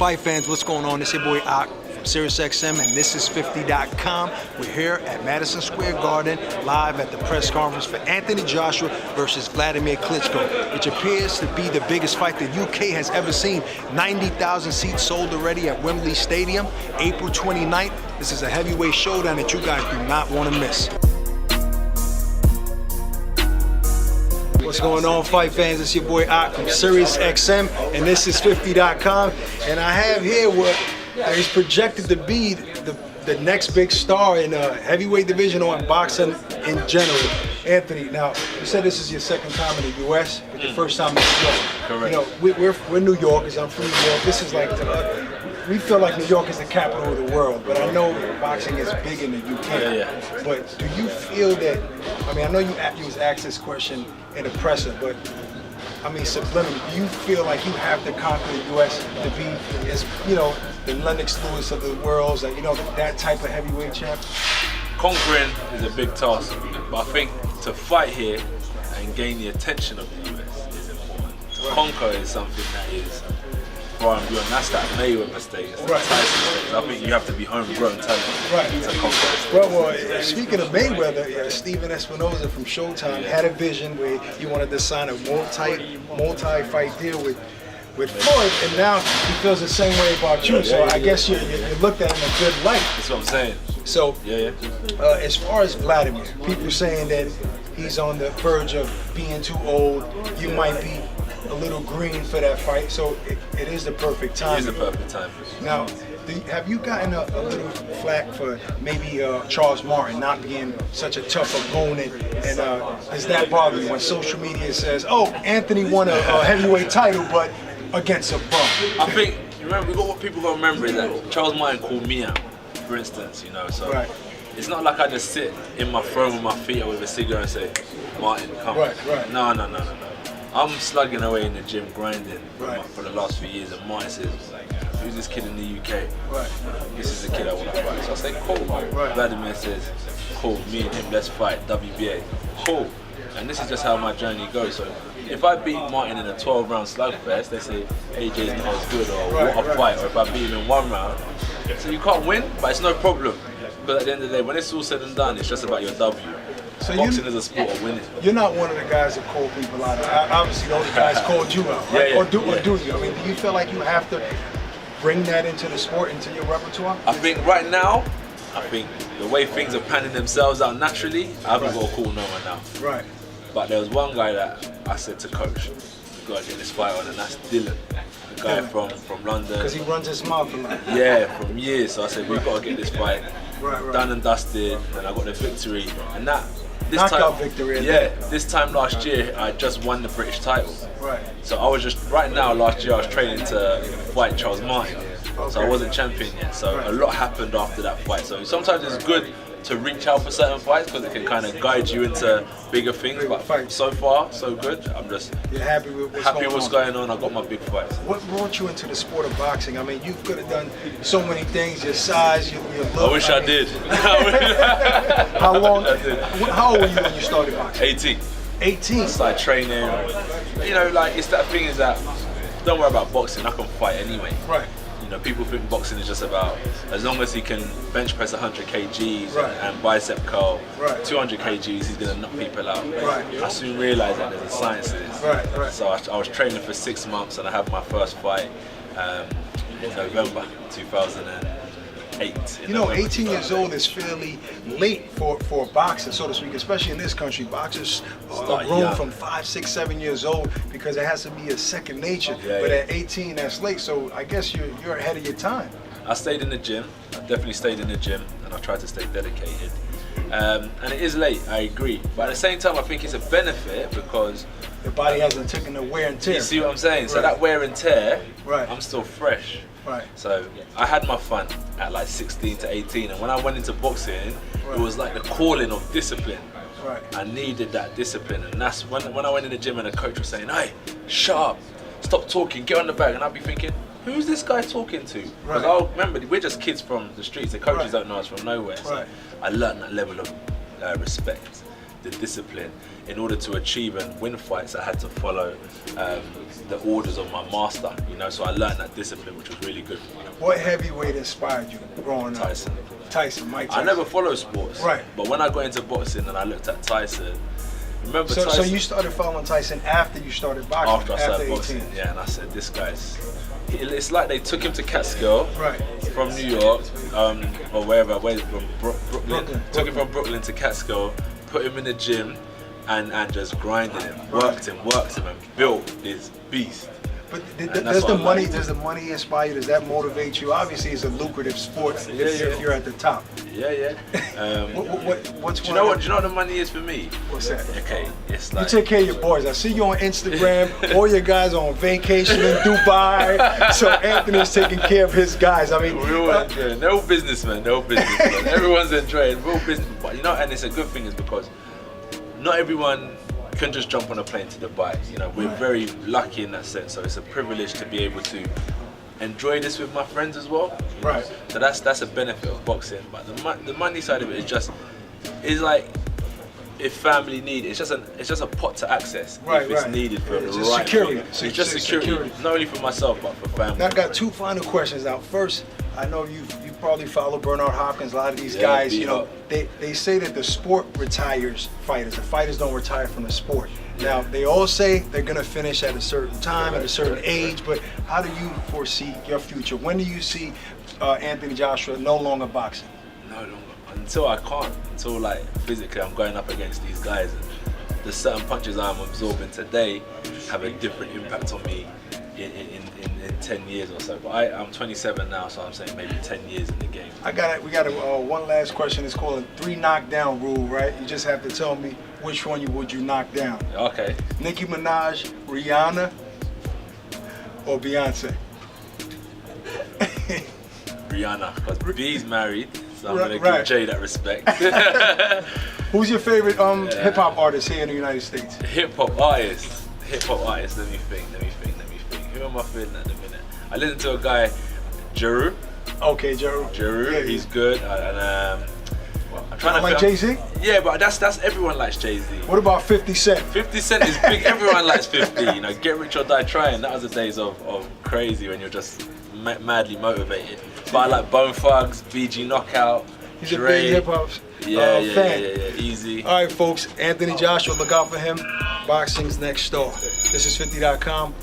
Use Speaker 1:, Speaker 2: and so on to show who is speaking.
Speaker 1: Fight fans, what's going on? It's your boy Ak from SiriusXM, and this is 50.com. We're here at Madison Square Garden, live at the press conference for Anthony Joshua versus Vladimir Klitschko, which appears to be the biggest fight the UK has ever seen. 90,000 seats sold already at Wembley Stadium, April 29th. This is a heavyweight showdown that you guys do not want to miss. What's going on, fight fans? It's your boy Ak from SiriusXM, and this is 50.com. And I have here what is projected to be the next big star in heavyweight division or in boxing in general. Anthony, now you said this is your second time in the U.S., but your first time in New York.
Speaker 2: Correct.
Speaker 1: You know, we're New Yorkers. I'm from New York. This is like we feel like New York is the capital of the world, but I know boxing is big in the UK.
Speaker 2: Yeah.
Speaker 1: But do you feel that? I mean, I know you was asked this question in the presser, but I mean, subliminally, do you feel like you have to conquer the U.S. to be, as you know, the Lennox Lewis of the world, like, you know, that type of heavyweight champ?
Speaker 2: Conquering is a big task, but I think to fight here and gain the attention of the US is important. To conquer is something that is far and beyond. That's that Mayweather stage, it's that Tyson stage. I think you have to be homegrown talent to conquer.
Speaker 1: Well, speaking of Mayweather, Steven Espinoza from Showtime had a vision where he wanted to sign a multi-fight deal with Floyd, and now he feels the same way about you. So I guess you looked at him in a good light.
Speaker 2: That's what I'm saying.
Speaker 1: So, as far as Vladimir, people saying that he's on the verge of being too old. You might be a little green for that fight, so it is the perfect time.
Speaker 2: It is the perfect time.
Speaker 1: Now, have you gotten a little flack for maybe Charles Martin not being such a tough opponent, and does that bother you when social media says, "Oh, Anthony won a heavyweight title, but against a bum"?
Speaker 2: I think what people gotta remember is that Charles Martin called me out, for instance, you know. So it's not like I just sit in my throne with my feet up with a cigarette and say, "Martin, come on." No. I'm slugging away in the gym, grinding for the last few years, and Martin says, "Who's this kid in the UK? This is the kid I want to fight." So I say, "Cool." Vladimir says, "Cool, me and him, let's fight, WBA." Cool. And this is just how my journey goes. So if I beat Martin in a 12-round slugfest, they say AJ's not as good, or what a fight. Or if I beat him in 1 round, so you can't win, but it's no problem. But at the end of the day, when it's all said and done, it's just about your W. So boxing is a sport of winning. You're
Speaker 1: not one of the guys that call people out. Obviously, those guys called you out, right? Or do you? I mean, do you feel like you have to bring that into the sport, into your repertoire?
Speaker 2: I think right now, the way things are panning themselves out naturally, I haven't got to call no one now. But there was one guy that I said to coach, "We've got to get this fight on," and that's Dylan. The guy from London.
Speaker 1: Because he runs his mouth a lot.
Speaker 2: Yeah, from years. So I said, "We've got to get this fight done and dusted," and I got the victory. And
Speaker 1: knockout victory.
Speaker 2: This time last year, I just won the British title. So I was last year I was training to fight Charles Martin. So I wasn't champion yet. So a lot happened after that fight. So sometimes it's good to reach out for certain fights because it can kind of guide you into bigger things. But so far, so good. I'm just
Speaker 1: happy with
Speaker 2: what's going on. I got my big fights.
Speaker 1: What brought you into the sport of boxing? I mean, you could have done so many things. Your size, your look.
Speaker 2: I wish I did.
Speaker 1: How long? How old were you when you started boxing?
Speaker 2: 18.
Speaker 1: 18.
Speaker 2: Started training. You know, like it's that thing is that don't worry about boxing. I can fight anyway. You know, people think boxing is just about as long as he can bench press 100 kgs and bicep curl 200 kgs, he's gonna knock people out. I soon realized that there's a science to this. So I was training for 6 months, and I had my first fight in November 2008.
Speaker 1: You know, 18 years old is fairly late for a boxer, so to speak, especially in this country. Boxers are grown from 5, 6, 7 years old because it has to be a second nature. But at 18, that's late, so I guess you're ahead of your time.
Speaker 2: I stayed in the gym. I definitely stayed in the gym, and I tried to stay dedicated. And it is late, I agree. But at the same time, I think it's a benefit because
Speaker 1: the body hasn't taken the wear and tear.
Speaker 2: You see what I'm saying? So that wear and tear, I'm still fresh. So I had my fun at like 16 to 18, and when I went into boxing, it was like the calling of discipline. I needed that discipline, and that's when I went in the gym and the coach was saying, "Hey, shut up, stop talking, get on the bag," and I'd be thinking, who's this guy talking to? Because I remember, we're just kids from the streets, the coaches don't know us from nowhere. So I learned that level of respect. the discipline. In order to achieve and win fights, I had to follow the orders of my master, you know, so I learned that discipline, which was really good for me.
Speaker 1: What heavyweight inspired you growing up? Mike Tyson.
Speaker 2: I never followed sports,
Speaker 1: right?
Speaker 2: But when I got into boxing and I looked at Tyson, remember
Speaker 1: so,
Speaker 2: Tyson?
Speaker 1: So you started following Tyson after you started boxing?
Speaker 2: After I started boxing, yeah, and I said, this guy's... It's like they took him to Catskill from New York, or wherever, from Brooklyn. Took him from Brooklyn to Catskill, put him in the gym, and just grinded him, worked him, and built this beast.
Speaker 1: But does the money inspire you? Does that motivate you? Obviously, it's a lucrative sport if you're at the top.
Speaker 2: Yeah.
Speaker 1: What's
Speaker 2: do you know what the money is for me?
Speaker 1: What's that?
Speaker 2: Okay, it's like...
Speaker 1: You take care of your boys. I see you on Instagram. All your guys are on vacation in Dubai. So Anthony's taking care of his guys. I mean,
Speaker 2: we're all enjoying. They're all businessmen. Everyone's enjoying. We're all business, but you know, and it's a good thing is because not everyone can just jump on a plane to Dubai. You know, we're very lucky in that sense. So it's a privilege to be able to enjoy this with my friends as well.
Speaker 1: Right.
Speaker 2: So that's a benefit of boxing. But the money side of it is like if family need, it's just a pot to access if it's needed for the right
Speaker 1: security.
Speaker 2: It's just security, not only for myself but for family.
Speaker 1: Now, I've got two final questions. Now, first, I know you probably follow Bernard Hopkins. A lot of these guys, you know, they say that the sport retires fighters. The fighters don't retire from the sport. Now, they all say they're going to finish at a certain time, at a certain age, but how do you foresee your future? When do you see Anthony Joshua no longer boxing?
Speaker 2: No longer. Until I can't. Until, like, physically I'm going up against these guys. And the certain punches I'm absorbing today have a different impact on me in 10 years or so. But I'm 27 now, so I'm saying maybe 10 years in the game. We got
Speaker 1: one last question. It's called a 3 knockdown rule, right? You just have to tell me which one would you knock down.
Speaker 2: Okay.
Speaker 1: Nicki Minaj, Rihanna, or Beyonce?
Speaker 2: Rihanna, because B's married, so I'm gonna give Jay that respect.
Speaker 1: Who's your favorite hip hop artist here in the United States?
Speaker 2: Hip hop artist. Let me think. Who am I feeling at the minute? I listen to a guy, Jeru.
Speaker 1: Okay, Jeru.
Speaker 2: Yeah, he's good. And I'm trying to
Speaker 1: like Jay-Z?
Speaker 2: Yeah, but that's everyone likes Jay-Z.
Speaker 1: What about 50 Cent?
Speaker 2: 50 Cent is big. Everyone likes 50. You know, Get Rich or Die Trying. That was the days of crazy when you're just madly motivated. But I like Bone Thugs, BG Knockout.
Speaker 1: He's
Speaker 2: Dre.
Speaker 1: a big hip hop fan.
Speaker 2: Yeah, easy.
Speaker 1: All right, folks. Anthony Joshua, look out for him. Boxing's next door. This is 50.com.